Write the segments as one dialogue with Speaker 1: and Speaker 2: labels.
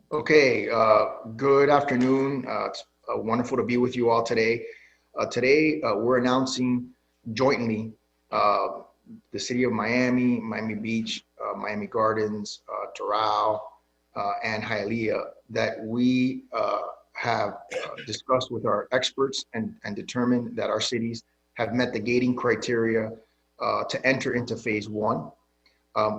Speaker 1: Okay, good afternoon. It's wonderful to be with you all today. Today, we're announcing jointly uh, the city of Miami, Miami Beach, Miami Gardens, Doral, and Hialeah that we have discussed with our experts and determined that our cities have met the gating criteria to enter into phase one.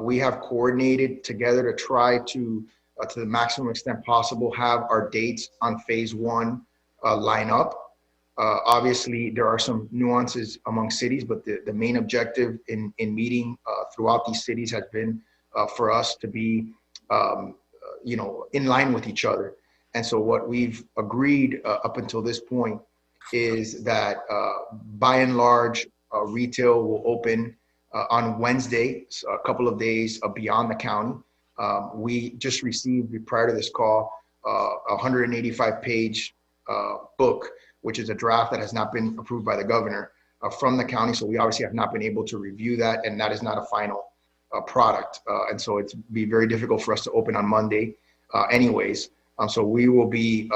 Speaker 1: We have coordinated together to try to the maximum extent possible, have our dates on phase one line up. Obviously, there are some nuances among cities, but the main objective in meeting throughout these cities has been for us to be, in line with each other. And so what we've agreed up until this point is that by and large, retail will open on Wednesday, so a couple of days beyond the county. We just received, prior to this call, a 185-page book, which is a draft that has not been approved by the governor from the county. So we obviously have not been able to review that, and that is not a final product. And so it's be very difficult for us to open on Monday anyways. So we will be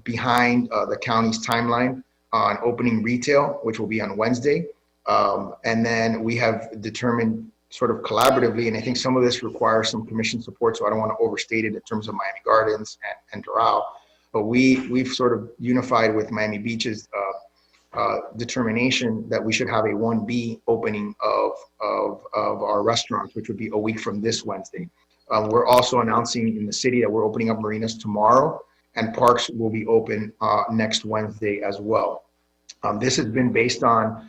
Speaker 1: behind the county's timeline on opening retail, which will be on Wednesday. And then we have determined sort of collaboratively, and I think some of this requires some commission support, so I don't want to overstate it in terms of Miami Gardens and Doral, but we've sort of unified with Miami Beach's determination that we should have a 1B opening of our restaurants, which would be a week from this Wednesday. We're also announcing in the city that we're opening up marinas tomorrow, and parks will be open next Wednesday as well. This has been based on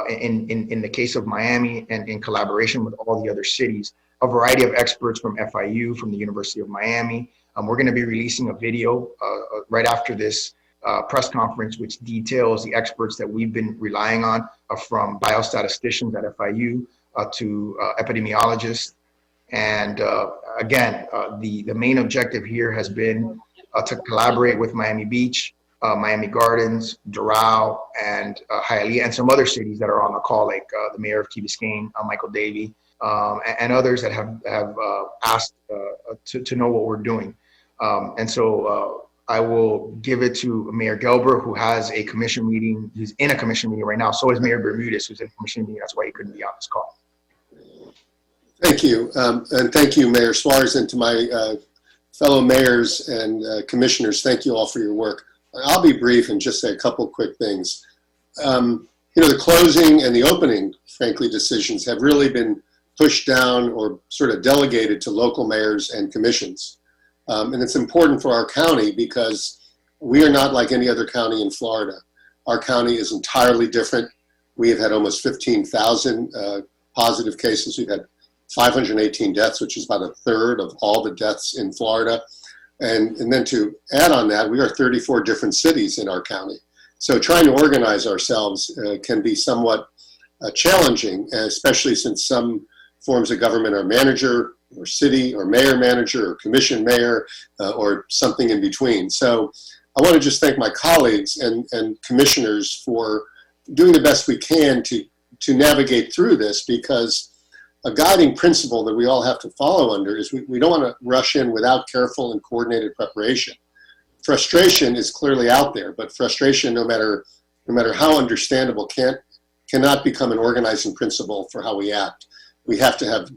Speaker 1: in the case of Miami and in collaboration with all the other cities, a variety of experts from FIU, from the University of Miami. We're going to be releasing a video right after this press conference, which details the experts that we've been relying on from biostatisticians at FIU to epidemiologists. And again, the main objective here has been to collaborate with Miami Beach, Miami Gardens, Doral, and Hialeah, and some other cities that are on the call, like the mayor of Key Biscayne, Michael Davey, and others that have asked to know what we're doing. And so I will give it to Mayor Gelber, who has a commission meeting. He's in a commission meeting right now. So is Mayor Bermudez, who's in a commission meeting. That's why he couldn't be on this call.
Speaker 2: Thank you. And thank you, Mayor Suarez, and to my fellow mayors and commissioners, thank you all for your work. I'll be brief and just say a couple quick things. The closing and the opening, frankly, decisions have really been pushed down or sort of delegated to local mayors and commissions. And it's important for our county because we are not like any other county in Florida. Our county is entirely different. We have had almost 15,000 positive cases. We've had 518 deaths, which is about a third of all the deaths in Florida. And then to add on that, we are 34 different cities in our county. So trying to organize ourselves can be somewhat challenging, especially since some forms of government are manager or city or mayor manager or commission mayor or something in between. So I want to just thank my colleagues and commissioners for doing the best we can to navigate through this, because a guiding principle that we all have to follow under is we don't want to rush in without careful and coordinated preparation. Frustration is clearly out there, but frustration, no matter how understandable, cannot become an organizing principle for how we act. We have to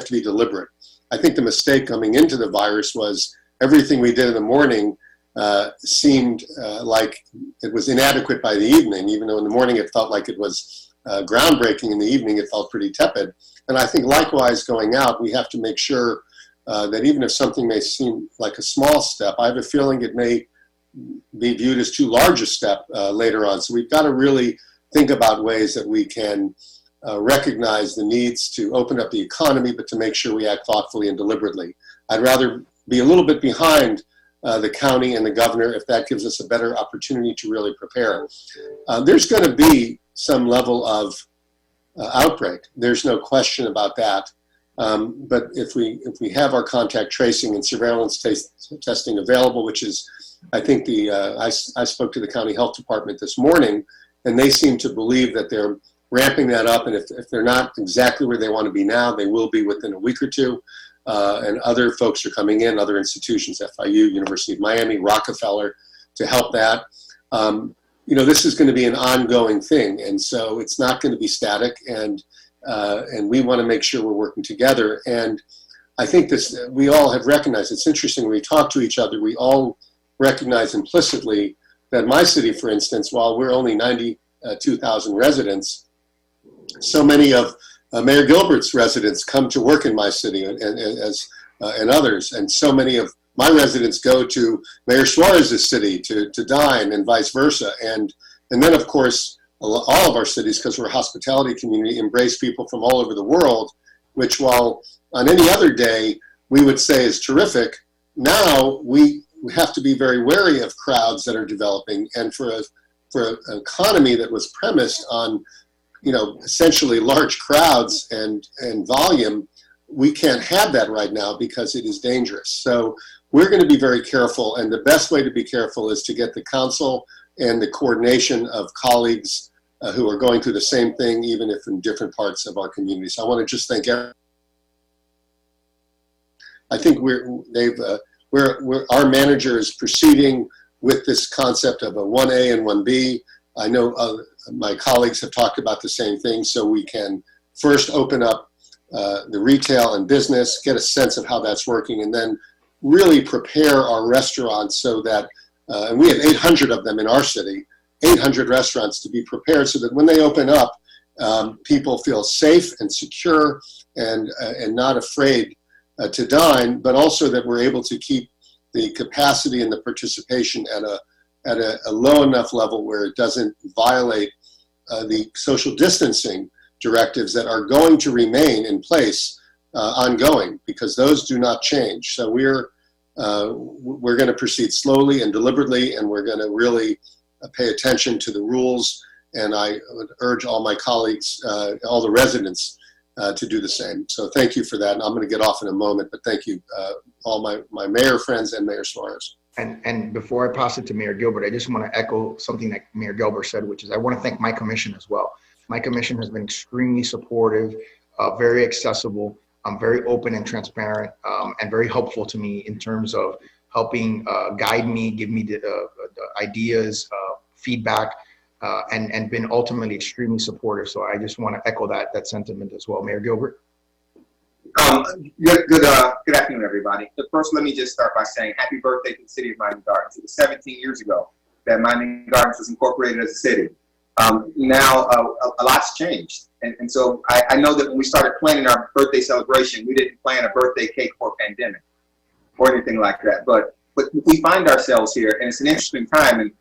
Speaker 2: be deliberate. I think the mistake coming into the virus was everything we did in the morning seemed like it was inadequate by the evening, even though in the morning it felt like it was groundbreaking. In the evening it felt pretty tepid. And I think likewise going out, we have to make sure that even if something may seem like a small step, I have a feeling it may be viewed as too large a step later on. So we've got to really think about ways that we can recognize the needs to open up the economy, but to make sure we act thoughtfully and deliberately. I'd rather be a little bit behind the county and the governor if that gives us a better opportunity to really prepare. There's going to be some level of outbreak. There's no question about that. But if we have our contact tracing and surveillance testing available, which is, I think I spoke to the county health department this morning, and they seem to believe that they're ramping that up, and if they're not exactly where they want to be now, they will be within a week or two. and other folks are coming in, other institutions, FIU, University of Miami, Rockefeller, to help that. This is going to be an ongoing thing, and so it's not going to be static, and we want to make sure we're working together. And I think this, we all have recognized, it's interesting, when we talk to each other, we all recognize implicitly that my city, for instance, while we're only 92,000 residents, so many of Mayor Gilbert's residents come to work in my city and others, and so many of my residents go to Mayor Suarez's city to dine, and vice versa. And then, of course, all of our cities, because we're a hospitality community, embrace people from all over the world, which, while on any other day we would say is terrific, now we have to be very wary of crowds that are developing. And for an economy that was premised on, essentially large crowds and volume, we can't have that right now because it is dangerous. So we're going to be very careful, and the best way to be careful is to get the council and the coordination of colleagues who are going through the same thing, even if in different parts of our community. So I want to just thank everyone. I think our manager is proceeding with this concept of a 1A and 1B. I know my colleagues have talked about the same thing, so we can first open up the retail and business, get a sense of how that's working, and then really prepare our restaurants so that, and we have 800 of them in our city, 800 restaurants to be prepared so that when they open up, people feel safe and secure and not afraid to dine, but also that we're able to keep the capacity and the participation at a low enough level where it doesn't violate the social distancing directives that are going to remain in place ongoing, because those do not change. So we're going to proceed slowly and deliberately, and we're going to really pay attention to the rules. And I would urge all my colleagues, all the residents, to do the same. So thank you for that. And I'm going to get off in a moment, but thank you, all my mayor friends and Mayor Suarez.
Speaker 1: And before I pass it to Mayor Gilbert, I just want to echo something that Mayor Gilbert said, which is I want to thank my commission as well. My commission has been extremely supportive, very accessible, very open and transparent, and very helpful to me in terms of helping guide me, give me the ideas, feedback, and been ultimately extremely supportive. So I just want to echo that sentiment as well. Mayor Gilbert.
Speaker 3: Good afternoon, everybody. But first, let me just start by saying happy birthday to the city of Miami Gardens. It was 17 years ago that Miami Gardens was incorporated as a city. Now a lot's changed. And so I know that when we started planning our birthday celebration, we didn't plan a birthday cake for a pandemic or anything like that. But we find ourselves here, and it's an interesting time. And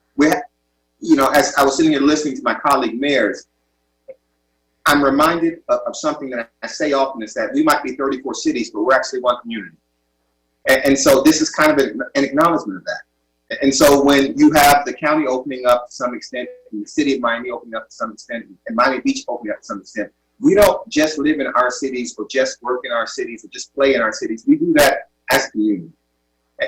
Speaker 3: as I was sitting here listening to my colleague mayors, I'm reminded of something that I say often, is that we might be 34 cities, but we're actually one community. And so this is kind of an acknowledgement of that. And so when you have the county opening up to some extent, and the city of Miami opening up to some extent, and Miami Beach opening up to some extent, we don't just live in our cities or just work in our cities or just play in our cities. We do that as a community.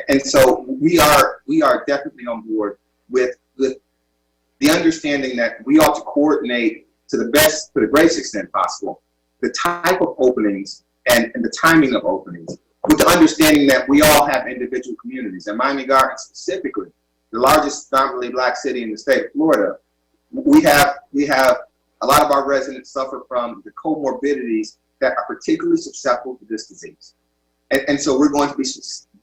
Speaker 3: And so we are definitely on board with the understanding that we ought to coordinate to the greatest extent possible the type of openings and the timing of openings, with the understanding that we all have individual communities. And Miami Gardens specifically, the largest dominantly Black city in the state of Florida, we have a lot of our residents suffer from the comorbidities that are particularly susceptible to this disease. And so we're going to be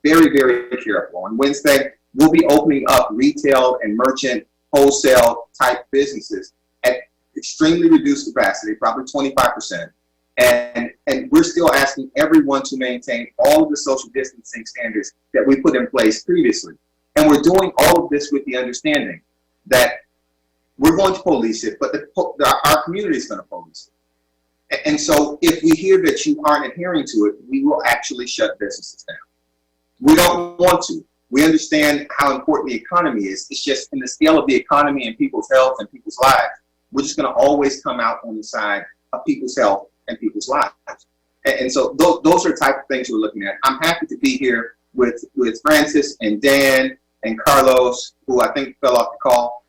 Speaker 3: very, very careful. On Wednesday, we'll be opening up retail and merchant wholesale type businesses at extremely reduced capacity, probably 25%. And we're still asking everyone to maintain all of the social distancing standards that we put in place previously. And we're doing all of this with the understanding that we're going to police it, but our community is going to police it. And so if we hear that you aren't adhering to it, we will actually shut businesses down. We don't want to. We understand how important the economy is. It's just in the scale of the economy and people's health and people's lives, we're just going to always come out on the side of people's health and people's lives. And so those are the type of things we're looking at. I'm happy to be here with Francis and Dan and Carlos, who I think fell off the call,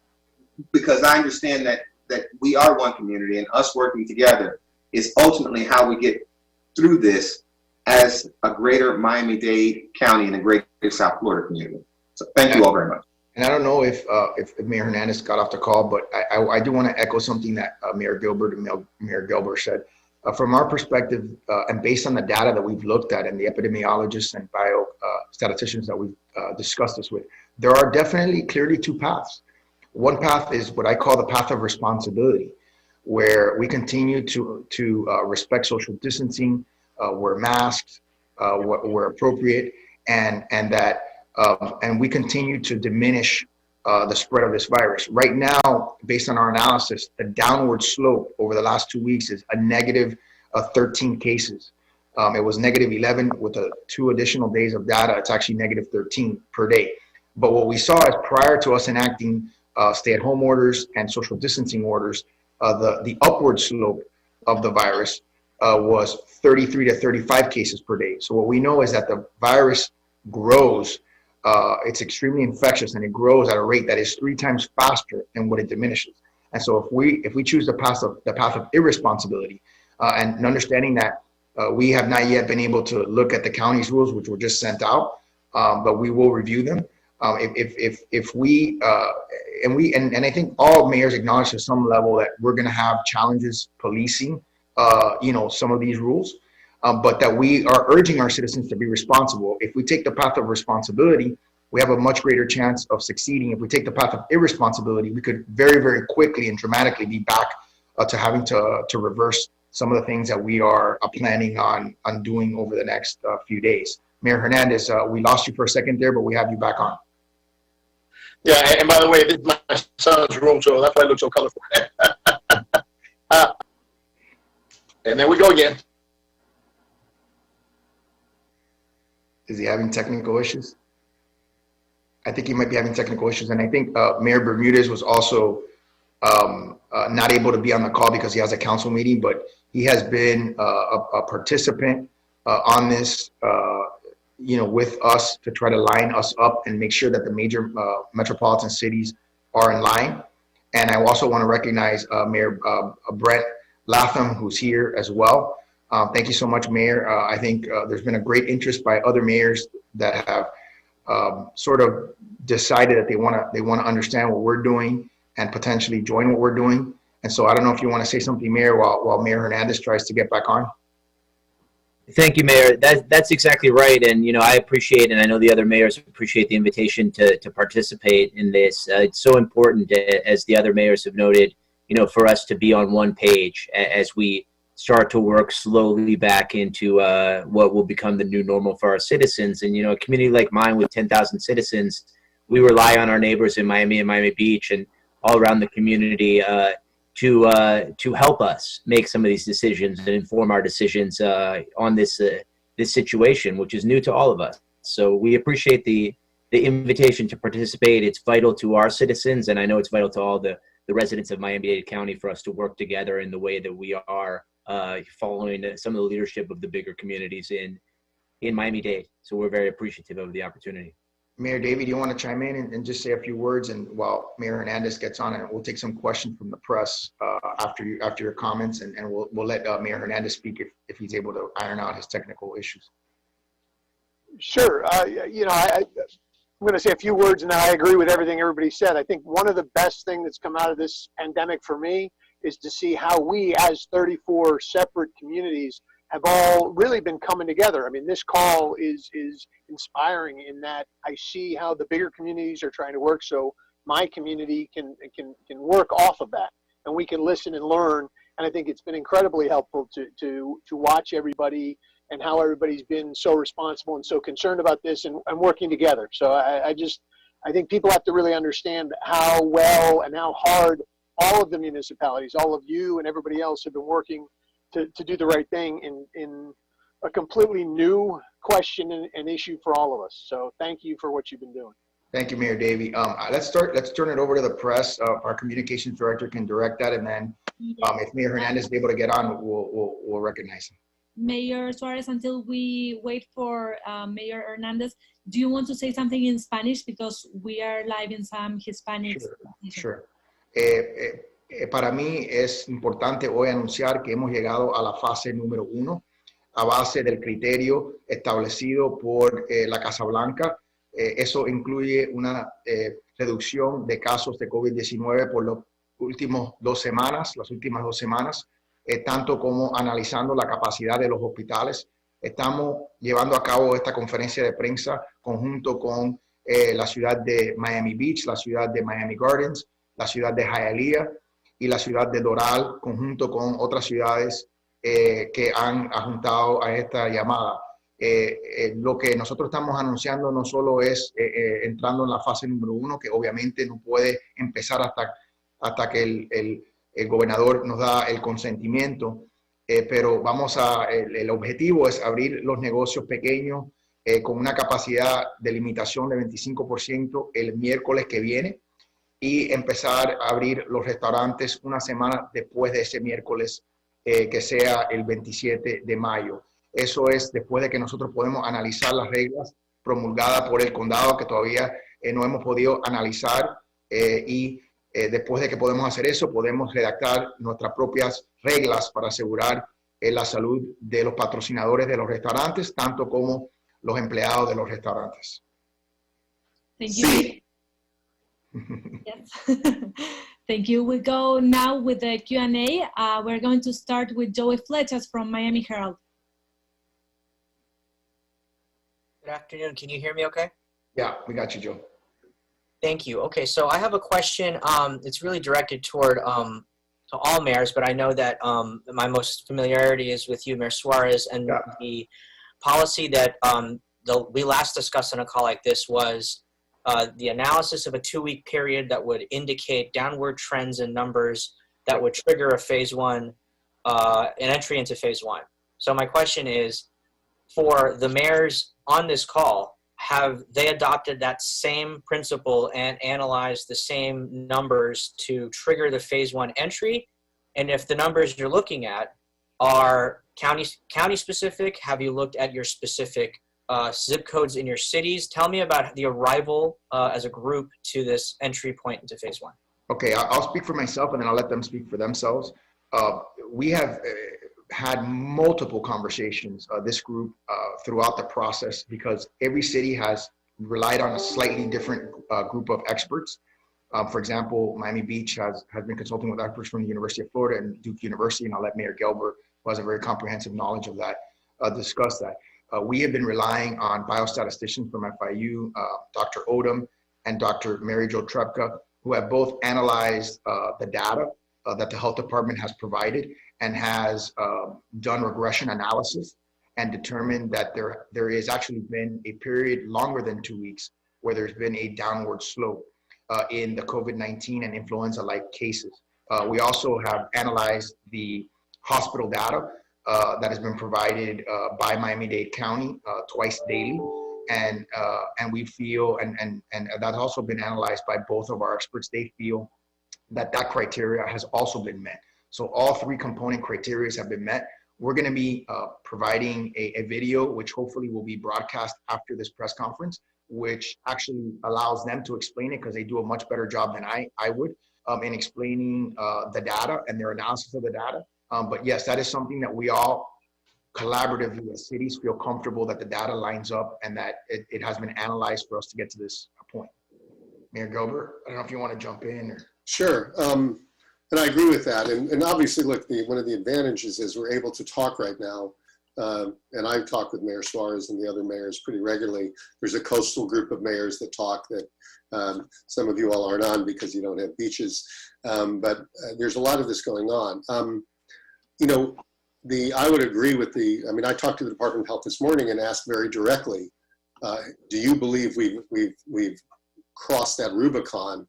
Speaker 3: because I understand that we are one community, and us working together is ultimately how we get through this as a greater Miami-Dade County and a greater South Florida community. So thank you all very much.
Speaker 1: And I don't know if Mayor Hernandez got off the call, but I do want to echo something that Mayor Gilbert and Mayor Gilbert said. From our perspective, and based on the data that we've looked at and the epidemiologists and biostatisticians that we've discussed this with, there are definitely clearly two paths. One path is what I call the path of responsibility, where we continue to respect social distancing, wear masks where appropriate, and we continue to diminish the spread of this virus. Right now, based on our analysis, the downward slope over the last 2 weeks is a negative 13 cases. It was negative 11 with 2 additional days of data. It's actually negative 13 per day. But what we saw is prior to us enacting stay-at-home orders and social distancing orders, the upward slope of the virus was 33 to 35 cases per day. So what we know is that the virus grows. It's extremely infectious, and it grows at a rate that is 3 times faster than what it diminishes. And so if we choose the path of irresponsibility, and understanding that we have not yet been able to look at the county's rules, which were just sent out, but we will review them. If we and I think all mayors acknowledge to some level that we're going to have challenges policing, some of these rules. But that we are urging our citizens to be responsible. If we take the path of responsibility, we have a much greater chance of succeeding. If we take the path of irresponsibility, we could very, very quickly and dramatically be back to having to reverse some of the things that we are planning on doing over the next few days. Mayor Hernandez, we lost you for a second there, but we have you back on.
Speaker 4: Yeah, and by the way, this is my son's room, so that's why it looks so colorful. And there we go again.
Speaker 1: Is he having technical issues? I think he might be having technical issues. And I think Mayor Bermudez was also not able to be on the call because he has a council meeting, but he has been a participant on this, with us to try to line us up and make sure that the major metropolitan cities are in line. And I also want to recognize Mayor Brent Latham, who's here as well. Thank you so much, Mayor. I think there's been a great interest by other mayors that have sort of decided that they want to understand what we're doing and potentially join what we're doing. And so I don't know if you want to say something, Mayor, while Mayor Hernandez tries to get back on.
Speaker 5: Thank you, Mayor. That's exactly right. And, I appreciate, and I know the other mayors appreciate the invitation to participate in this. It's so important, as the other mayors have noted, for us to be on one page as we start to work slowly back into what will become the new normal for our citizens. And, a community like mine with 10,000 citizens, we rely on our neighbors in Miami and Miami Beach and all around the community to help us make some of these decisions and inform our decisions on this situation, which is new to all of us. So we appreciate the invitation to participate. It's vital to our citizens, and I know it's vital to all the residents of Miami-Dade County for us to work together in the way that we are, following some of the leadership of the bigger communities in Miami-Dade. So we're very appreciative of the opportunity.
Speaker 1: Mayor David, you want to chime in and just say a few words, and while Mayor Hernandez gets on, and we'll take some questions from the press after your comments, and we'll let Mayor Hernandez speak if he's able to iron out his technical issues.
Speaker 6: Sure. I'm going to say a few words, and I agree with everything everybody said. I think one of the best things that's come out of this pandemic for me is to see how we, as 34 separate communities, have all really been coming together. I mean, this call is inspiring in that I see how the bigger communities are trying to work, so my community can work off of that, and we can listen and learn. And I think it's been incredibly helpful to watch everybody and how everybody's been so responsible and so concerned about this and working together. So I think people have to really understand how well and how hard all of the municipalities, all of you and everybody else have been working to do the right thing in a completely new question and issue for all of us. So thank you for what you've been doing.
Speaker 1: Thank you, Mayor Davey. Let's turn it over to the press. Our communications director can direct that, and then if Mayor Hernandez is able to get on, we'll recognize him.
Speaker 7: Mayor Suarez, until we wait for Mayor Hernandez, do you want to say something in Spanish? Because we are live in some Hispanic.
Speaker 1: Sure. Para mí es importante hoy anunciar que hemos llegado a la fase número 1 a base del criterio establecido por la Casa Blanca. Eso incluye una reducción de casos de COVID-19 por las últimas 2 semanas, tanto como analizando la capacidad de los hospitales. Estamos llevando a cabo esta conferencia de prensa conjunto con la ciudad de Miami Beach, la ciudad de Miami Gardens, la ciudad de Hialeah y la ciudad de Doral, conjunto con otras ciudades que han adjuntado a esta llamada. Lo que nosotros estamos anunciando no solo es entrando en la fase número 1, que obviamente no puede empezar hasta que el gobernador nos da el consentimiento, pero el objetivo es abrir los negocios pequeños con una capacidad de limitación de 25% el miércoles que viene y empezar a abrir los restaurantes una semana después de ese miércoles, que sea el 27 de mayo. Eso es después de que nosotros podemos analizar las reglas promulgadas por el condado, que todavía no hemos podido analizar, y después de que podemos hacer eso, podemos redactar nuestras propias reglas para asegurar la salud de los patrocinadores de los restaurantes, tanto como los empleados de los restaurantes.
Speaker 7: Thank you. Yes. Thank you. We go now with the Q&A. We're going to start with Joey Flechas from Miami Herald.
Speaker 8: Good afternoon. Can you hear me okay?
Speaker 1: Yeah, we got you, Joe.
Speaker 8: Thank you. Okay, so I have a question. It's really directed toward to all mayors, but I know that my most familiarity is with you, Mayor Suarez, and the policy that we last discussed on a call like this was the analysis of a 2-week period that would indicate downward trends in numbers that would trigger a phase 1, an entry into phase 1. So my question is, for the mayors on this call, have they adopted that same principle and analyzed the same numbers to trigger the phase 1 entry? And if the numbers you're looking at are county specific, have you looked at your specific zip codes in your cities? Tell me about the arrival as a group to this entry point into phase 1.
Speaker 1: Okay, I'll speak for myself and then I'll let them speak for themselves. We have had multiple conversations, this group, throughout the process, because every city has relied on a slightly different group of experts. For example, Miami Beach has been consulting with experts from the University of Florida and Duke University, and I'll let Mayor Gelber, who has a very comprehensive knowledge of that, discuss that. We have been relying on biostatisticians from FIU, Dr. Odom and Dr. Mary Jo Trepka, who have both analyzed the data that the health department has provided and has done regression analysis and determined that there has actually been a period longer than 2 weeks where there's been a downward slope in the COVID-19 and influenza-like cases. We also have analyzed the hospital data that has been provided by Miami-Dade County twice daily. And we feel, and that's also been analyzed by both of our experts, they feel that criteria has also been met. So all 3 component criteria have been met. We're gonna be providing a video, which hopefully will be broadcast after this press conference, which actually allows them to explain it because they do a much better job than I would in explaining the data and their analysis of the data. But yes, that is something that we all collaboratively as cities feel comfortable that the data lines up and that it has been analyzed for us to get to this point. Mayor Gelber, I don't know if you want to jump in. Or...
Speaker 2: Sure, and I agree with that. And obviously, look, one of the advantages is we're able to talk right now. And I've talked with Mayor Suarez and the other mayors pretty regularly. There's a coastal group of mayors that talk that some of you all aren't on because you don't have beaches. But there's a lot of this going on. You know, I would agree with I talked to the Department of Health this morning and asked very directly, do you believe we've crossed that Rubicon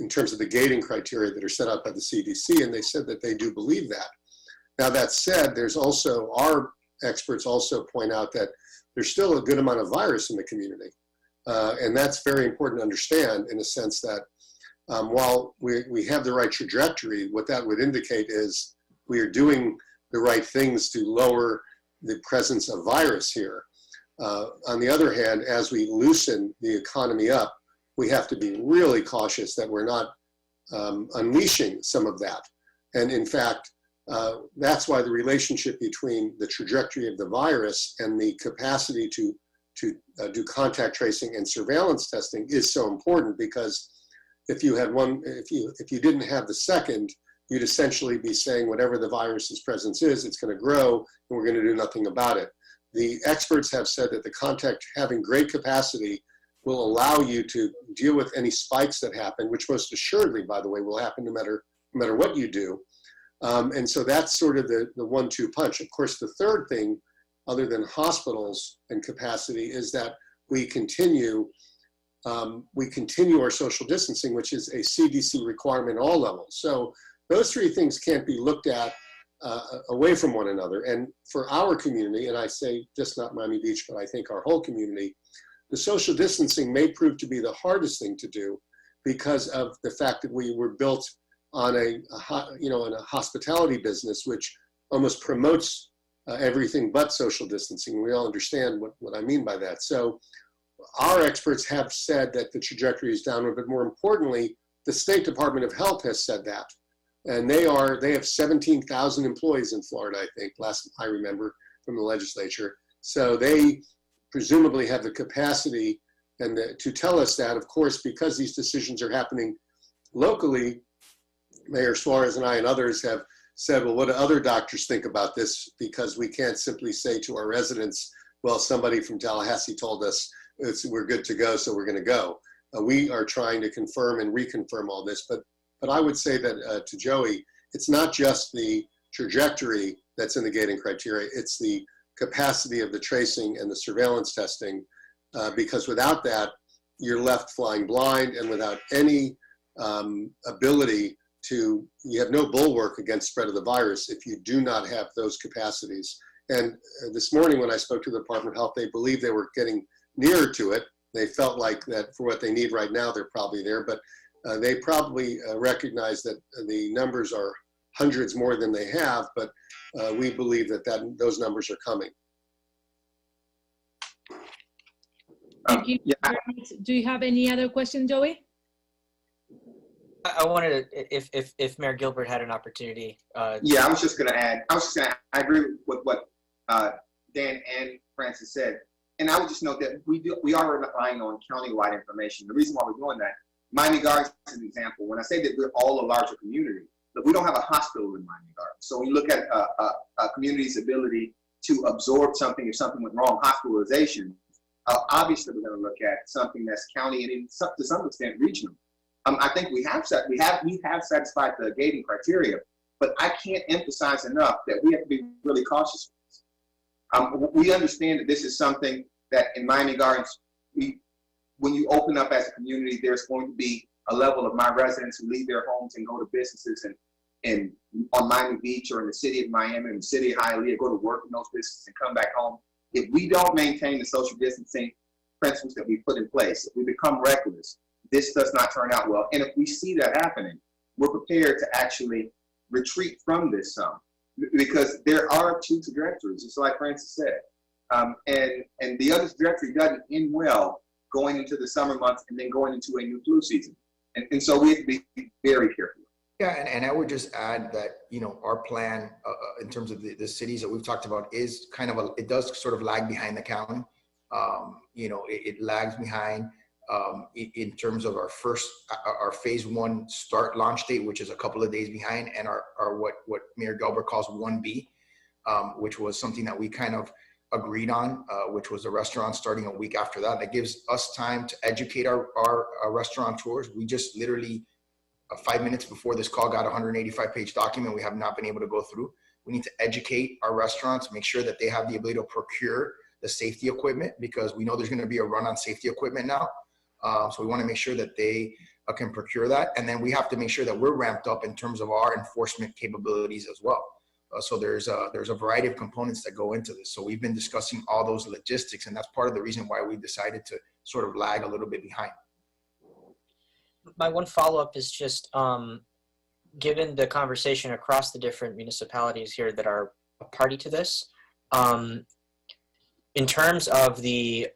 Speaker 2: in terms of the gating criteria that are set up by the CDC? And they said that they do believe that. Now that said, there's also, our experts also point out that there's still a good amount of virus in the community. And that's very important to understand in the sense that while we have the right trajectory, what that would indicate is we are doing the right things to lower the presence of virus here. On the other hand, as we loosen the economy up, we have to be really cautious that we're not unleashing some of that. And in fact, That's why the relationship between the trajectory of the virus and the capacity to do contact tracing and surveillance testing is so important, because if you had one, if you didn't have the second, you'd essentially be saying whatever the virus's presence is, it's going to grow and we're going to do nothing about it. The experts have said that the contact having great capacity will allow you to deal with any spikes that happen, which most assuredly, by the way, will happen no matter what you do. And so that's sort of the 1-2 punch. Of course, the third thing, other than hospitals and capacity, is that we continue our social distancing, which is a CDC requirement at all levels. So those three things can't be looked at away from one another. And for our community, and I say just not Miami Beach, but I think our whole community, the social distancing may prove to be the hardest thing to do because of the fact that we were built on in a hospitality business, which almost promotes everything but social distancing. We all understand what I mean by that. So our experts have said that the trajectory is downward, but more importantly, the State Department of Health has said that. And they have 17,000 employees in Florida, I think, last I remember from the legislature. So they presumably have the capacity to tell us that. Of course, because these decisions are happening locally, Mayor Suarez and I and others have said, well, what do other doctors think about this? Because we can't simply say to our residents, well, somebody from Tallahassee told us we're good to go, so we're going to go. We are trying to confirm and reconfirm all this. But I would say that to Joey, it's not just the trajectory that's in the gating criteria, it's the capacity of the tracing and the surveillance testing, because without that, you're left flying blind and without any ability you have no bulwark against spread of the virus if you do not have those capacities. And this morning when I spoke to the Department of Health, they believed they were getting nearer to it. They felt like that for what they need right now, they're probably there, but they probably recognize that the numbers are hundreds more than they have, but we believe that those numbers are coming.
Speaker 7: Thank you
Speaker 3: Yeah.
Speaker 7: very much. Do you have any other question, Joey?
Speaker 8: I wanted to, if Mayor Gilbert had an opportunity.
Speaker 3: Yeah, I was just going to add. I agree with what Dan and Francis said, and I would just note that we are relying on county-wide information. The reason why we're doing that, Miami Gardens is an example. When I say that we're all a larger community, but we don't have a hospital in Miami Gardens. So when you look at a community's ability to absorb something if something went wrong, hospitalization, obviously we're going to look at something that's county and to some extent regional. I think we have satisfied the gating criteria, but I can't emphasize enough that we have to be really cautious with this. We understand that this is something that in Miami Gardens, when you open up as a community, there's going to be a level of my residents who leave their homes and go to businesses and on Miami Beach or in the city of Miami, in the city of Hialeah, go to work in those businesses and come back home. If we don't maintain the social distancing principles that we put in place, if we become reckless, this does not turn out well. And if we see that happening, we're prepared to actually retreat from this some, because there are two trajectories, just like Francis said. And the other trajectory doesn't end well going into the summer months and then going into a new flu season. And so we have to be very careful.
Speaker 1: Yeah, and I would just add that, our plan in terms of the cities that we've talked about is kind of it does sort of lag behind the county. It lags behind in terms of our phase 1 start launch date, which is a couple of days behind, and our what Mayor Gilbert calls 1B, which was something that we kind of agreed on, which was the restaurant starting a week after that. That gives us time to educate our restaurateurs. We just literally 5 minutes before this call got a 185-page document we have not been able to go through. We need to educate our restaurants, make sure that they have the ability to procure the safety equipment, because we know there's going to be a run on safety equipment now. So we want to make sure that they can procure that. And then we have to make sure that we're ramped up in terms of our enforcement capabilities as well. So there's a variety of components that go into this. So we've been discussing all those logistics, and that's part of the reason why we decided to sort of lag a little bit behind.
Speaker 8: My one follow-up is just, given the conversation across the different municipalities here that are a party to this, in terms of the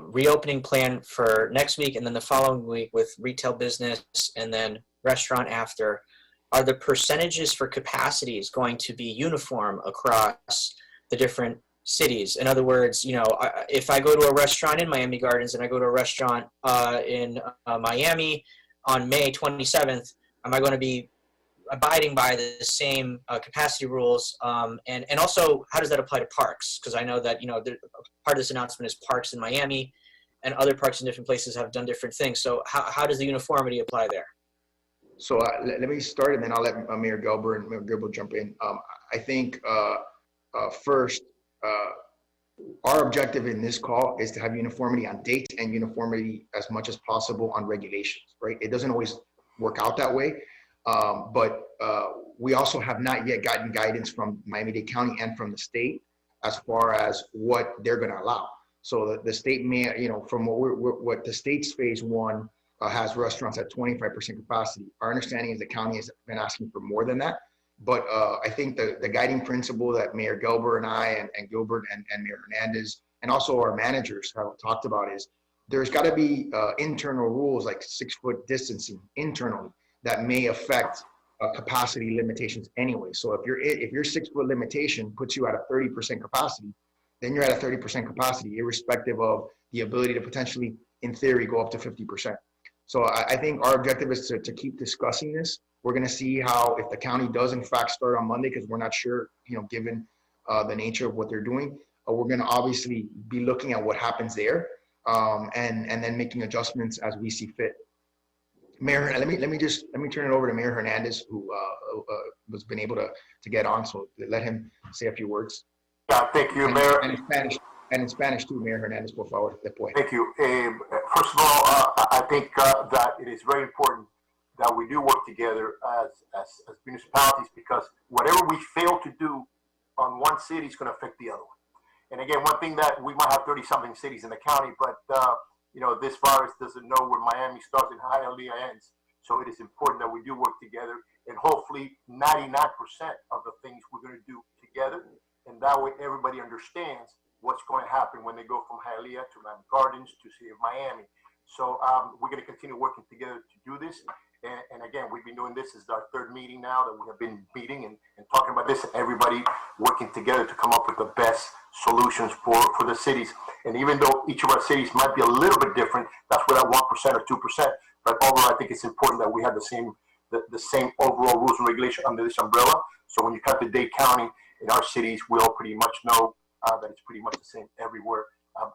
Speaker 8: reopening plan for next week and then the following week with retail business and then restaurant after, are the percentages for capacities going to be uniform across the different cities? In other words, you know, if I go to a restaurant in Miami Gardens and I go to a restaurant in Miami on May 27th, am I going to be abiding by the same capacity rules? And also, how does that apply to parks? Because I know that, you know, part of this announcement is parks in Miami, and other parks in different places have done different things. So how does the uniformity apply there?
Speaker 1: So let me start, and then I'll let Mayor Gelber and Mayor Gribble jump in. I think first, our objective in this call is to have uniformity on dates and uniformity as much as possible on regulations, right? It doesn't always work out that way, but we also have not yet gotten guidance from Miami-Dade County and from the state as far as what they're going to allow. So the state may, you know, from what the state's phase one has restaurants at 25% capacity. Our understanding is the county has been asking for more than that. But I think the guiding principle that Mayor Gelber and I and Gilbert and Mayor Hernandez and also our managers have talked about is there's got to be internal rules like 6-foot distancing internally that may affect capacity limitations anyway. So if your 6-foot limitation puts you at a 30% capacity, then you're at a 30% capacity, irrespective of the ability to potentially, in theory, go up to 50%. So I think our objective is to keep discussing this. We're going to see how, if the county does in fact start on Monday, because we're not sure, you know, given the nature of what they're doing, we're going to obviously be looking at what happens there, and then making adjustments as we see fit. Mayor, let me turn it over to Mayor Hernandez, who was been able to get on. So let him say a few words.
Speaker 4: Yeah, thank you, Mayor.
Speaker 1: And in Spanish too, Mayor Hernandez, por favor, después.
Speaker 4: Thank you. First of all, I think that it is very important that we do work together as municipalities, because whatever we fail to do on one city is going to affect the other one. And again, one thing that we might have 30-something cities in the county, but you know, this virus doesn't know where Miami starts and Hialeah ends. So it is important that we do work together, and hopefully 99% of the things we're going to do together, and that way everybody understands what's going to happen when they go from Hialeah to Miami Gardens to City of Miami. So we're going to continue working together to do this. And again, we've been doing this. This is our third meeting now that we have been meeting and talking about this. Everybody working together to come up with the best solutions for the cities. And even though each of our cities might be a little bit different, that's where that 1% or 2%. But overall, I think it's important that we have the same overall rules and regulation under this umbrella. So when you come to Dade County, in our cities, we all pretty much know that it's pretty much the same everywhere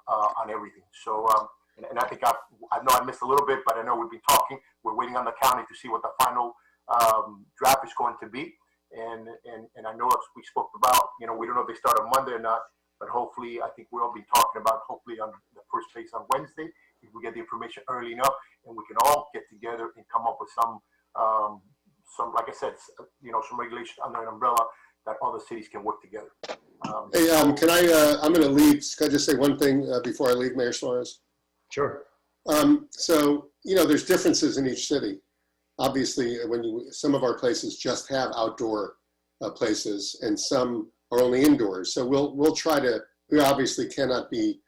Speaker 4: on everything. So, and I think I know I missed a little bit, but I know we've been talking. We're waiting on the county to see what the final draft is going to be. And I know as we spoke about, you know, we don't know if they start on Monday or not, but hopefully, I think we'll be talking about hopefully on the first phase on Wednesday, if we get the information early enough, and we can all get together and come up with some, like I said, you know, some regulation under an umbrella that all the cities can work together.
Speaker 2: Hey, can I'm going to leave. Can I just say one thing before I leave, Mayor Suarez?
Speaker 1: Sure.
Speaker 2: So, you know, there's differences in each city. Obviously, some of our places just have outdoor places, and some are only indoors. So we'll try to. We obviously cannot be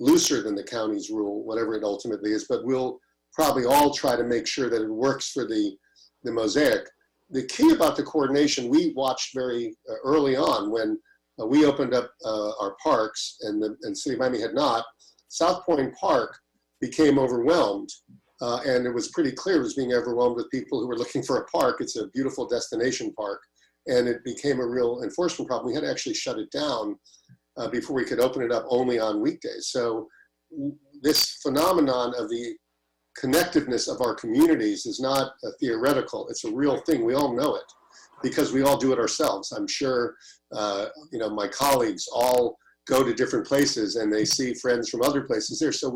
Speaker 2: looser than the county's rule, whatever it ultimately is. But we'll probably all try to make sure that it works for the mosaic. The key about the coordination, we watched very early on when we opened up our parks, and City of Miami had not. South Point Park became overwhelmed, and it was pretty clear it was being overwhelmed with people who were looking for a park. It's a beautiful destination park, and it became a real enforcement problem. We had to actually shut it down before we could open it up only on weekdays. So this phenomenon of the connectiveness of our communities is not theoretical. It's a real thing. We all know it because we all do it ourselves. I'm sure, you know, my colleagues all go to different places and they see friends from other places there. So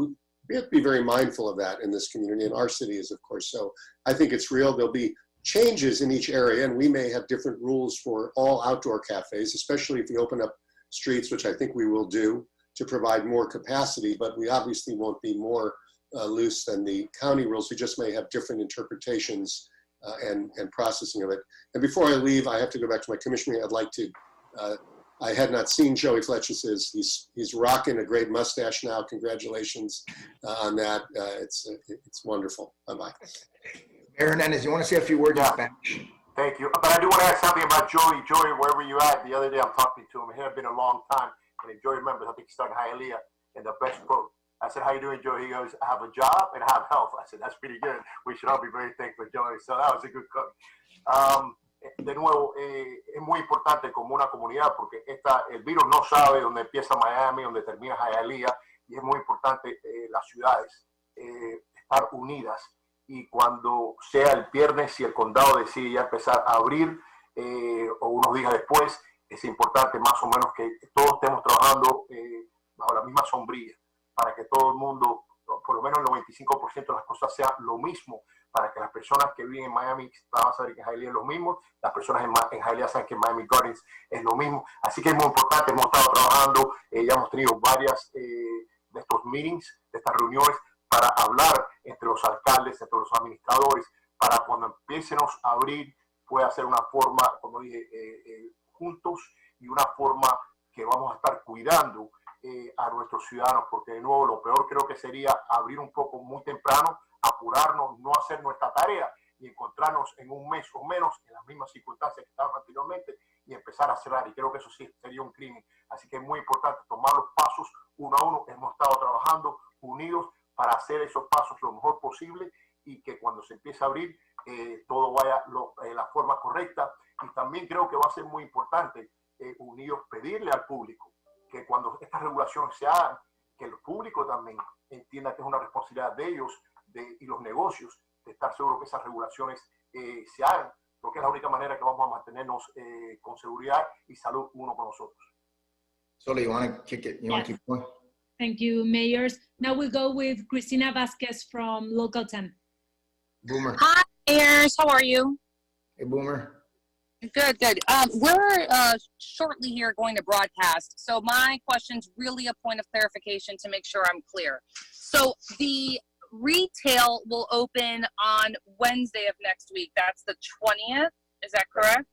Speaker 2: we have to be very mindful of that in this community, and our city is, of course. So I think it's real. There'll be changes in each area, and we may have different rules for all outdoor cafes, especially if we open up streets, which I think we will do, to provide more capacity, but we obviously won't be more loose than the county rules. We just may have different interpretations and processing of it. And before I leave, I have to go back to my commissioner. I'd like to, I had not seen Joey Fletcher's. He's rocking a great mustache now. Congratulations on that. It's wonderful. Bye-bye.
Speaker 1: Mayor Hernandez, you want to say a few words in
Speaker 4: Yeah.
Speaker 1: Spanish?
Speaker 4: Thank you. But I do want to ask something about Joey. Joey, wherever you at, the other day I'm talking to him. It had been a long time. And if Joey remembers, I think he started in Hialeah in the best quote. I said, how you doing, Joey? He goes, I have a job and I have health. I said, that's pretty good. We should all be very thankful, Joey. So that was a good quote. De nuevo, es muy importante como una comunidad porque el virus no sabe dónde empieza Miami, dónde termina Hialeah, y es muy importante las ciudades estar unidas. Y cuando sea el viernes, si el condado decide ya empezar a abrir o unos días después, es importante más o menos que todos estemos trabajando bajo la misma sombrilla para que todo el mundo, por lo menos el 95% de las cosas sea lo mismo, para que las personas que viven en Miami van a saber que en Hialeah es lo mismo, las personas en Hialeah saben que en Miami Gardens es lo mismo. Así que es muy importante, hemos estado trabajando, ya hemos tenido varias de estos meetings, de estas reuniones, para hablar entre los alcaldes, entre los administradores, para cuando empiecemos a abrir, pueda ser una forma, como dije, juntos y una forma que vamos a estar cuidando a nuestros ciudadanos, porque de nuevo lo peor creo que sería abrir un poco muy temprano, apurarnos, no hacer nuestra tarea y encontrarnos en un mes o menos en las mismas circunstancias que estaban anteriormente y empezar a cerrar, y creo que eso sí sería un crimen. Así que es muy importante tomar los pasos uno a uno. Hemos estado trabajando unidos para hacer esos pasos lo mejor posible y que cuando se empiece a abrir todo vaya la forma correcta. Y también creo que va a ser muy importante unidos pedirle al público que cuando estas regulaciones se hagan, que el público también entienda que es una responsabilidad de ellos y los negocios de estar seguros que esas regulaciones se hagan, porque es la única manera que vamos a mantenernos con seguridad y salud uno con nosotros.
Speaker 1: Soli, you want to kick it? You want to keep going?
Speaker 7: Thank you, mayors. Now we'll go with Cristina Vasquez from Local 10.
Speaker 1: Boomer.
Speaker 9: Hi, mayors. How are you?
Speaker 1: Hey, Boomer.
Speaker 9: Good, good. We're shortly here going to broadcast. So my question's really a point of clarification to make sure I'm clear. So the retail will open on Wednesday of next week. That's the 20th. Is that correct?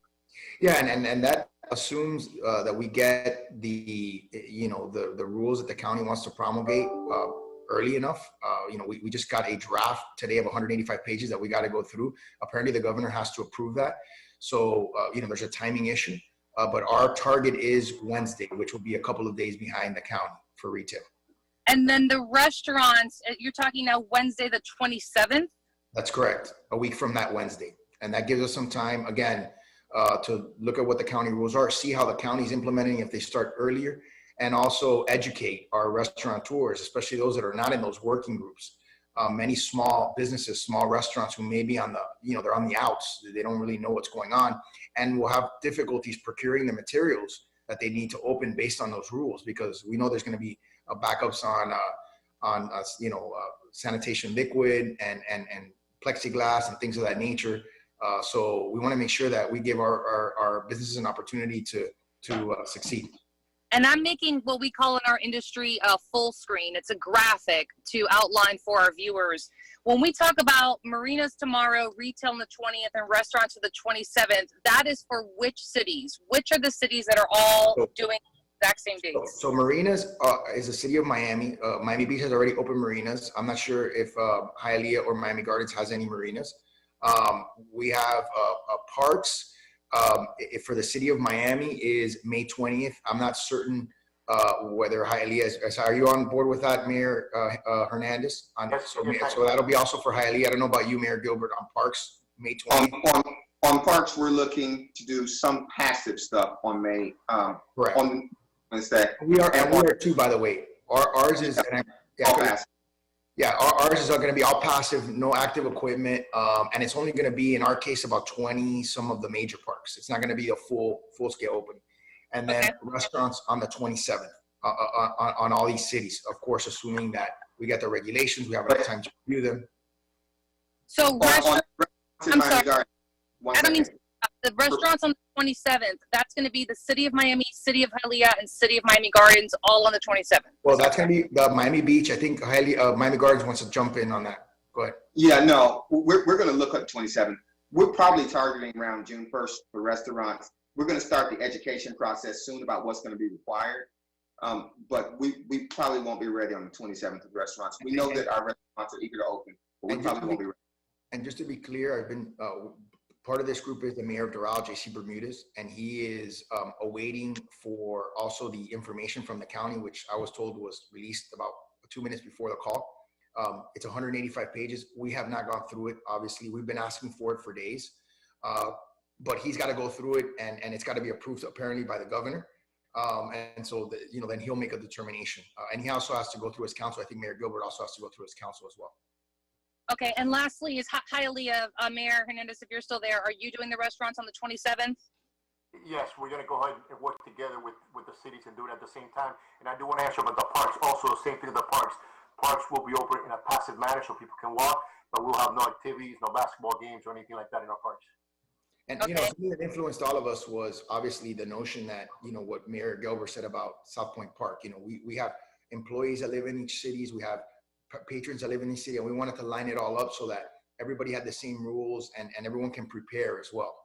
Speaker 1: Yeah, and that assumes that we get the rules that the county wants to promulgate early enough. We just got a draft today of 185 pages that we got to go through. Apparently the governor has to approve that. So, there's a timing issue, but our target is Wednesday, which will be a couple of days behind the county for retail.
Speaker 9: And then the restaurants, you're talking now Wednesday the 27th?
Speaker 1: That's correct. A week from that Wednesday. And that gives us some time, again, to look at what the county rules are, see how the county's implementing if they start earlier, and also educate our restaurateurs, especially those that are not in those working groups. Many small businesses, small restaurants who may be on the, they're on the outs. They don't really know what's going on and will have difficulties procuring the materials that they need to open based on those rules, because we know there's going to be backups on sanitation liquid and plexiglass and things of that nature. So we want to make sure that we give our businesses an opportunity to succeed.
Speaker 9: And I'm making what we call in our industry a full screen. It's a graphic to outline for our viewers. When we talk about marinas tomorrow, retail on the 20th, and restaurants on the 27th, that is for which cities? Which are the cities that are all doing the exact same dates?
Speaker 1: So marinas is the city of Miami. Miami Beach has already opened marinas. I'm not sure if Hialeah or Miami Gardens has any marinas. We have parks. For the city of Miami is May 20th. I'm not certain whether Hialeah is. Are you on board with that, Mayor Hernandez? So that'll be also for Hialeah. I don't know about you, Mayor Gilbert, on parks, May 20th.
Speaker 3: On parks, we're looking to do some passive stuff on May.
Speaker 1: Correct.
Speaker 3: On Wednesday.
Speaker 1: We are too, by the way. Ours is
Speaker 3: passive.
Speaker 1: Yeah, ours is going to be all passive, no active equipment, and it's only going to be, in our case, about 20 some of the major parks. It's not going to be a full scale opening. And then restaurants on the 27th on all these cities, of course, assuming that we get the regulations, we have enough time to review them.
Speaker 9: So I'm sorry. I don't mean the restaurants on the 27th, that's going to be the city of Miami, city of Hialeah, and city of Miami Gardens all on the 27th.
Speaker 1: Well, that's going to be the Miami Beach. I think Miami Gardens wants to jump in on that. Go ahead.
Speaker 3: Yeah, no, we're going to look at 27th. We're probably targeting around June 1st for restaurants. We're going to start the education process soon about what's going to be required. But we probably won't be ready on the 27th with restaurants. We know that our restaurants are eager to open, but we probably won't be ready.
Speaker 1: And just to be clear, I've been, part of this group is the mayor of Doral, JC Bermudez, and he is awaiting for also the information from the county, which I was told was released about 2 minutes before the call. It's 185 pages. We have not gone through it. Obviously, we've been asking for it for days, but he's got to go through it, and it's got to be approved apparently by the governor. And so, then he'll make a determination. And he also has to go through his council. I think Mayor Gilbert also has to go through his council as well.
Speaker 9: Okay, and lastly is Hialeah, Mayor Hernandez, if you're still there, are you doing the restaurants on the 27th?
Speaker 4: Yes, we're going to go ahead and work together with the cities and do it at the same time. And I do want to answer about the parks also, the same thing with the parks. Parks will be open in a passive manner so people can walk, but we'll have no activities, no basketball games or anything like that in our parks.
Speaker 1: And, something that influenced all of us was obviously the notion that, what Mayor Gilbert said about South Point Park. We have employees that live in each cities. We have patrons that live in each city, and we wanted to line it all up so that everybody had the same rules and everyone can prepare as well.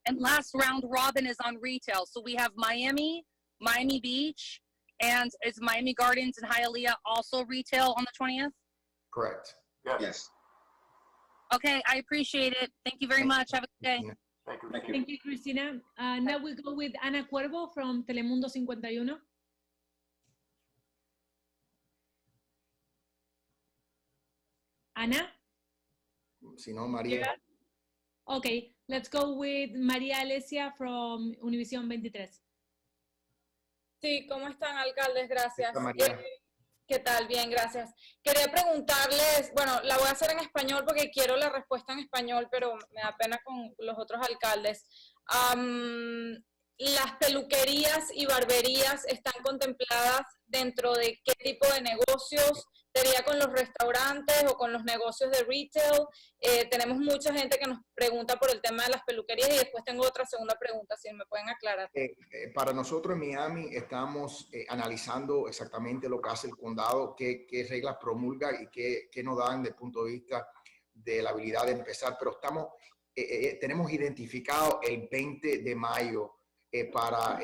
Speaker 9: And last round robin is on retail. So we have Miami Beach, and is Miami Gardens and Hialeah also retail on the 20th?
Speaker 1: Correct.
Speaker 3: Yes.
Speaker 9: Okay, I appreciate it. Thank you very much. Have a good day.
Speaker 4: Thank you.
Speaker 7: Thank you, Christina. Now we go with Ana Cuervo from Telemundo 51. Ana?
Speaker 1: Si no, María.
Speaker 7: Okay, let's go with María Alesia from Univisión 23.
Speaker 10: Sí, ¿cómo están, alcaldes? Gracias.
Speaker 1: María.
Speaker 10: ¿Qué tal? Bien, gracias. Quería preguntarles, bueno, la voy a hacer en español porque quiero la respuesta en español, pero me da pena con los otros alcaldes. ¿Las peluquerías y barberías están contempladas dentro de qué tipo de negocios? ¿Sería con los restaurantes o con los negocios de retail? Tenemos mucha gente que nos pregunta por el tema de las peluquerías y después tengo otra segunda pregunta, si me pueden aclarar.
Speaker 1: Para nosotros en Miami estamos analizando exactamente lo que hace el condado, qué reglas promulga y qué nos dan desde el punto de vista de la habilidad de empezar, pero tenemos identificado el 20 de mayo para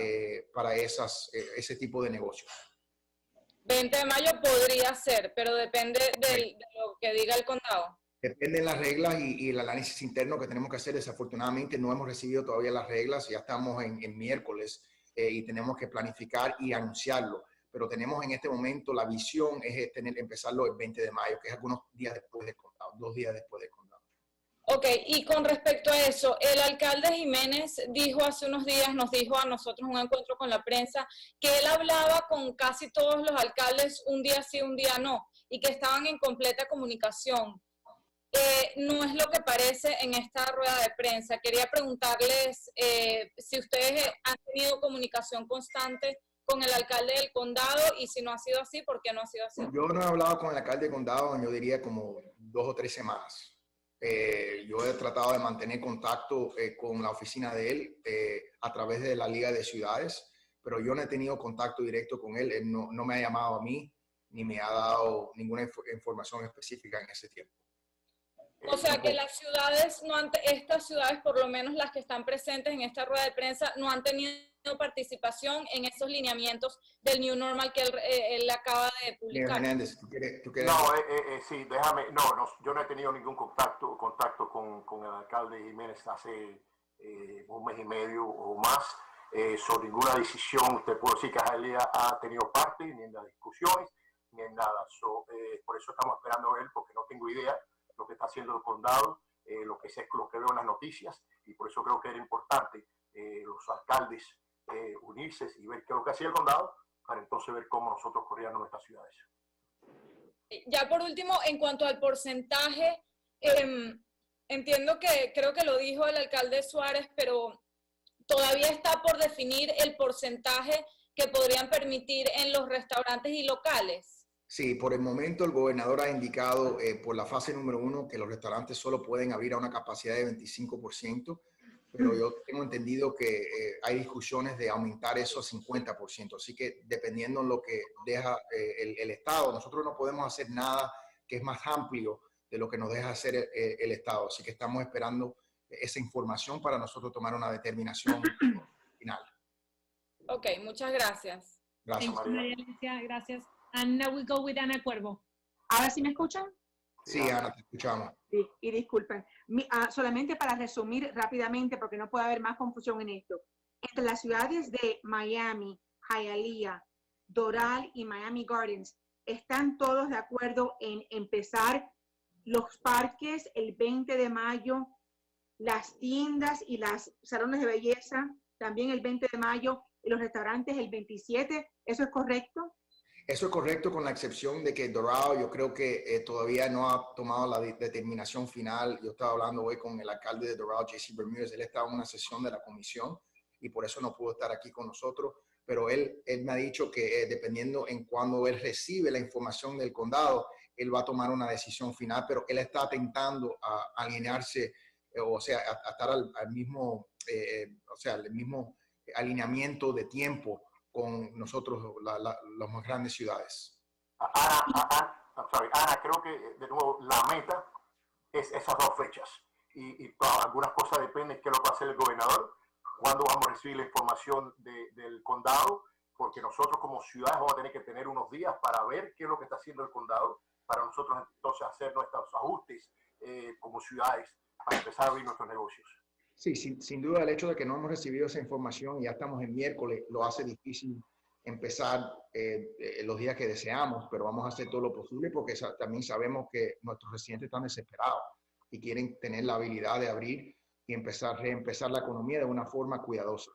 Speaker 1: ese tipo de negocios.
Speaker 10: 20 de mayo podría ser, pero depende de lo que diga el condado.
Speaker 1: Dependen las reglas y el análisis interno que tenemos que hacer. Desafortunadamente no hemos recibido todavía las reglas, ya estamos en miércoles y tenemos que planificar y anunciarlo. Pero tenemos en este momento la visión es empezarlo el 20 de mayo, que es algunos días después del condado, 2 días después del condado.
Speaker 10: Ok, y con respecto a eso, el alcalde Jiménez dijo hace unos días, nos dijo a nosotros en un encuentro con la prensa, que él hablaba con casi todos los alcaldes un día sí, un día no, y que estaban en completa comunicación. No es lo que parece en esta rueda de prensa. Quería preguntarles si ustedes han tenido comunicación constante con el alcalde del condado y si no ha sido así, ¿por qué no ha sido así?
Speaker 1: Yo no he hablado con el alcalde del condado, yo diría como 2 o 3 semanas. Yo he tratado de mantener contacto con la oficina de él a través de la Liga de Ciudades, pero yo no he tenido contacto directo con él. Él no me ha llamado a mí ni me ha dado ninguna información específica en ese tiempo.
Speaker 10: O sea que las ciudades, estas ciudades, por lo menos las que están presentes en esta rueda de prensa, no han tenido participación en esos lineamientos del New Normal que él acaba de publicar.
Speaker 1: Hernández, ¿tú quieres?
Speaker 4: No, sí, déjame, no, yo no he tenido ningún contacto con el alcalde Jiménez hace 1 mes y medio o más sobre ninguna decisión. Te puedo decir que Hialeah ha tenido parte ni en las discusiones ni en nada. Por eso estamos esperando a él, porque no tengo idea lo que está haciendo el condado, lo que sé es lo que veo en las noticias, y por eso creo que era importante los alcaldes unirse y ver qué es lo que hacía el condado, para entonces ver cómo nosotros corríamos nuestras ciudades.
Speaker 10: Ya por último, en cuanto al porcentaje, entiendo que creo que lo dijo el alcalde Suarez, pero todavía está por definir el porcentaje que podrían permitir en los restaurantes y locales.
Speaker 1: Sí, por el momento el gobernador ha indicado por la fase número 1 que los restaurantes solo pueden abrir a una capacidad de 25%, pero yo tengo entendido que hay discusiones de aumentar eso a 50%. Así que dependiendo de lo que deja el Estado, nosotros no podemos hacer nada que es más amplio de lo que nos deja hacer el Estado. Así que estamos esperando esa información para nosotros tomar una determinación final.
Speaker 10: Ok, muchas gracias.
Speaker 1: Gracias, María.
Speaker 7: Gracias. And now we go with Ana Cuervo.
Speaker 11: ¿Ahora sí me escuchan?
Speaker 1: Sí, Ana, te escuchamos.
Speaker 11: Sí, y disculpen. Solamente para resumir rápidamente, porque no puede haber más confusión en esto. Entre las ciudades de Miami, Hialeah, Doral y Miami Gardens, ¿están todos de acuerdo en empezar los parques el 20 de mayo, las tiendas y los salones de belleza también el 20 de mayo y los restaurantes el 27? ¿Eso es correcto?
Speaker 1: Eso es correcto, con la excepción de que Doral, yo creo que todavía no ha tomado la determinación final. Yo estaba hablando hoy con el alcalde de Doral, JC Bermúdez. Él estaba en una sesión de la comisión y por eso no pudo estar aquí con nosotros. Pero él me ha dicho que dependiendo en cuando él recibe la información del condado, él va a tomar una decisión final, pero él está atentando a alinearse, o sea, a estar al mismo, o sea, el mismo alineamiento de tiempo con nosotros, las más grandes ciudades.
Speaker 4: Ana, creo que de nuevo la meta es esas dos fechas y algunas cosas dependen de qué es lo que va a hacer el gobernador, cuándo vamos a recibir la información del condado, porque nosotros como ciudades vamos a tener que tener unos días para ver qué es lo que está haciendo el condado, para nosotros entonces hacer nuestros ajustes como ciudades para empezar a abrir nuestros negocios.
Speaker 1: Sí, sin duda el hecho de que no hemos recibido esa información y ya estamos en miércoles lo hace difícil empezar los días que deseamos, pero vamos a hacer todo lo posible porque también sabemos que nuestros residentes están desesperados y quieren tener la habilidad de abrir y reempezar la economía de una forma cuidadosa.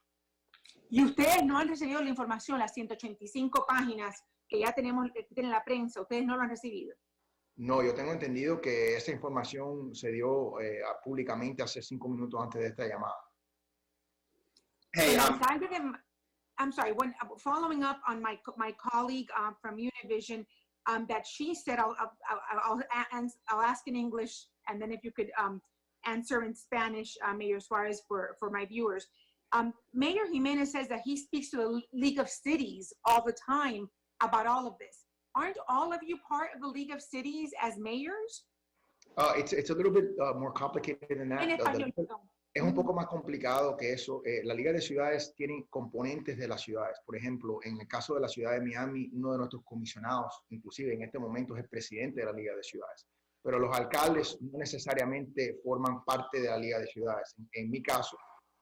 Speaker 11: Y ustedes no han recibido la información, las 185 páginas que ya tenemos, que tiene la prensa, ustedes no lo han recibido.
Speaker 1: No, yo tengo entendido que esa información se dio públicamente hace 5 minutos antes de esta llamada.
Speaker 3: Hey,
Speaker 11: I'm sorry, following up on my colleague from Univision, that she said, I'll ask in English, and then if you could answer in Spanish, Mayor Suarez, for my viewers. Mayor Jimenez says that he speaks to the League of Cities all the time about all of this. Aren't all of you part of the League of Cities as mayors?
Speaker 1: It's a little bit more complicated than that.
Speaker 11: En español,
Speaker 1: Es un poco más complicado que eso. La Liga de Ciudades tiene componentes de las ciudades. Por ejemplo, en el caso de la ciudad de Miami, uno de nuestros comisionados, inclusive en este momento, es el presidente de la Liga de Ciudades. Pero los alcaldes no necesariamente forman parte de la Liga de Ciudades. En mi caso,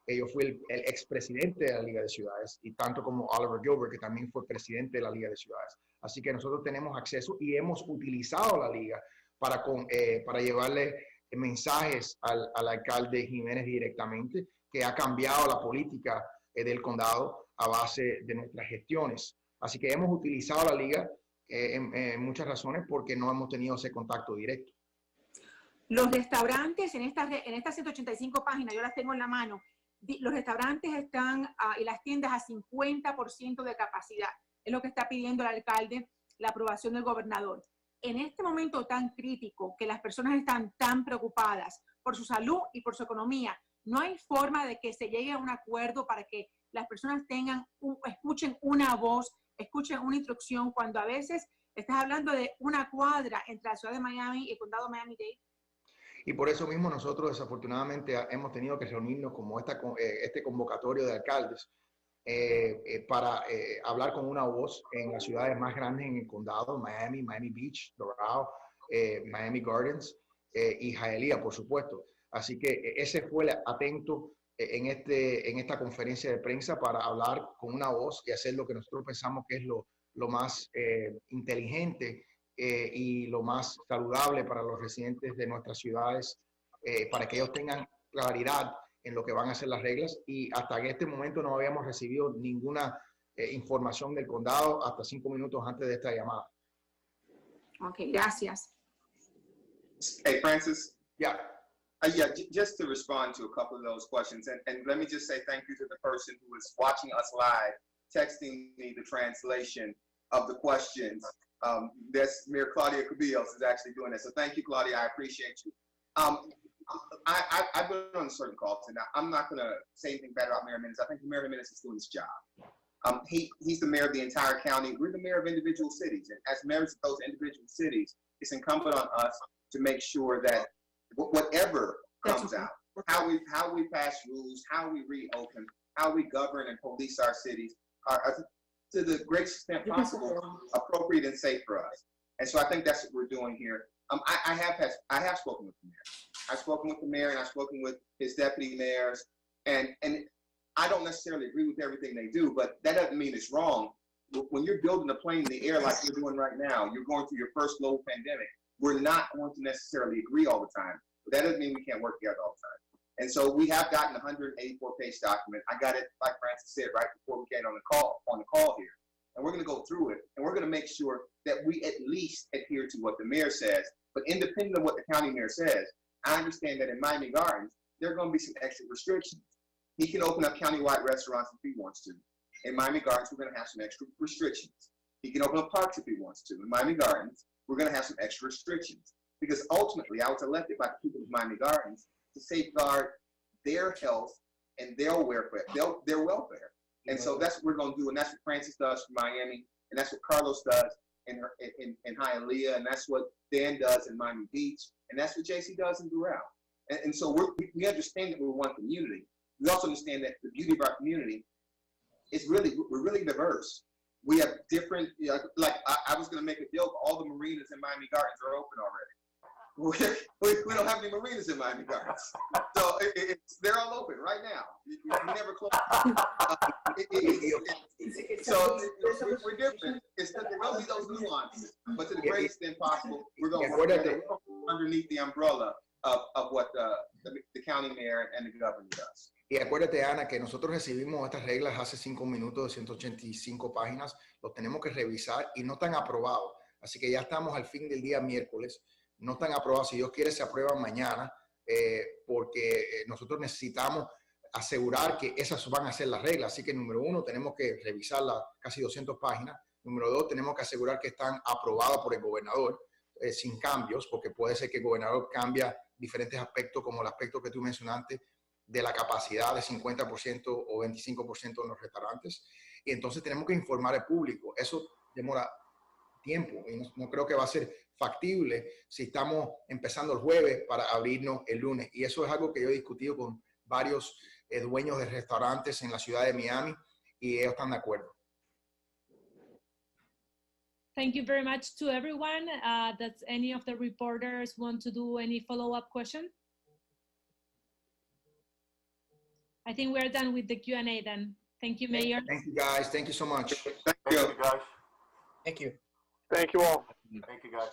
Speaker 1: yo fui el expresidente de la Liga de Ciudades, y tanto como Oliver Gilbert, que también fue presidente de la Liga de Ciudades. Así que nosotros tenemos acceso y hemos utilizado la Liga para llevarle mensajes al alcalde Jiménez directamente, que ha cambiado la política del condado a base de nuestras gestiones. Así que hemos utilizado la Liga en muchas razones porque no hemos tenido ese contacto directo.
Speaker 11: Los restaurantes, en estas 185 páginas, yo las tengo en la mano, los restaurantes están y las tiendas a 50% de capacidad. Es lo que está pidiendo el alcalde, la aprobación del gobernador. En este momento tan crítico, que las personas están tan preocupadas por su salud y por su economía, no hay forma de que se llegue a un acuerdo para que las personas escuchen una voz, escuchen una instrucción, cuando a veces estás hablando de una cuadra entre la ciudad de Miami y el condado de Miami-Dade.
Speaker 1: Y por eso mismo nosotros desafortunadamente hemos tenido que reunirnos como este convocatorio de alcaldes para hablar con una voz en las ciudades más grandes en el condado: Miami, Miami Beach, Doral, Miami Gardens y Hialeah, por supuesto. Así que ese fue el atento en esta conferencia de prensa, para hablar con una voz y hacer lo que nosotros pensamos que es lo más inteligente y lo más saludable para los residentes de nuestras ciudades, para que ellos tengan claridad en lo que van a ser las reglas. Y hasta en este momento no habíamos recibido ninguna información del condado hasta 5 minutos antes de esta llamada.
Speaker 11: Ok, gracias.
Speaker 3: Hey, Francis.
Speaker 1: Yeah.
Speaker 3: Just to respond to a couple of those questions, and let me just say thank you to the person who is watching us live, texting me the translation of the questions. This Mayor Claudia Cabillos is actually doing this, so thank you, Claudia. I appreciate you. I've been on certain calls, and I'm not going to say anything bad about Mayor Jimenez. I think Mayor Jimenez is doing his job. He's the mayor of the entire county. We're the mayor of individual cities, and as mayors of those individual cities, it's incumbent on us to make sure that whatever comes out, how we pass rules, how we reopen, how we govern and police our cities, are to the greatest extent possible appropriate and safe for us. And so I think that's what we're doing here. I have spoken with the mayor. I've spoken with the mayor and I've spoken with his deputy mayors, and I don't necessarily agree with everything they do, but that doesn't mean it's wrong. When you're building a plane in the air like you're doing right now, you're going through your first global pandemic. We're not going to necessarily agree all the time, but that doesn't mean we can't work together all the time. And so we have gotten a 184-page document. I got it, like Francis said, right before we came on the call here. And we're going to go through it, and we're going to make sure that we at least adhere to what the mayor says. But independent of what the county mayor says, I understand that in Miami Gardens, there are going to be some extra restrictions. He can open up countywide restaurants if he wants to. In Miami Gardens, we're going to have some extra restrictions. He can open up parks if he wants to. In Miami Gardens, we're going to have some extra restrictions. Because ultimately, I was elected by the people of Miami Gardens to safeguard their health and their welfare. And so that's what we're going to do. And that's what Francis does for Miami. And that's what Carlos does in Hialeah. And that's what Dan does in Miami Beach. And that's what JC does in Doral. And so we understand that we're one community. We also understand that the beauty of our community is we're really diverse. We have different, like I was going to make a joke, all the marinas in Miami Gardens are open already. We don't have any marinas in Miami Gardens. So they're all open right now. You never close. So we're different. There's going to be those nuances, but to the greatest extent possible, we're going to work underneath the umbrella of what the county mayor and the governor does.
Speaker 1: Y acuérdate, Ana, que nosotros recibimos estas reglas hace 5 minutos de 185 páginas, los tenemos que revisar y no están aprobados. Así que ya estamos al fin del día miércoles, no están aprobados. Si Dios quiere, se aprueban mañana, porque nosotros necesitamos asegurar que esas van a ser las reglas. Así que, número 1, tenemos que revisar las casi 200 páginas. Número 2, tenemos que asegurar que están aprobadas por el gobernador sin cambios, porque puede ser que el gobernador cambie diferentes aspectos, como el aspecto que tú mencionaste, de la capacidad de 50% o 25% en los restaurantes. Y entonces tenemos que informar al público. Eso demora tiempo y no creo que va a ser factible si estamos empezando el jueves para abrirnos el lunes. Y eso es algo que yo he discutido con varios dueños de restaurantes en la ciudad de Miami y ellos están de acuerdo.
Speaker 7: Thank you very much to everyone. Does any of the reporters want to do any follow-up question? I think we're done with the Q&A then. Thank you, Mayor.
Speaker 1: Thank you, guys. Thank you so much.
Speaker 3: Thank
Speaker 4: Thank you, guys.
Speaker 8: Thank you.
Speaker 6: Thank you all.
Speaker 4: Thank you, guys.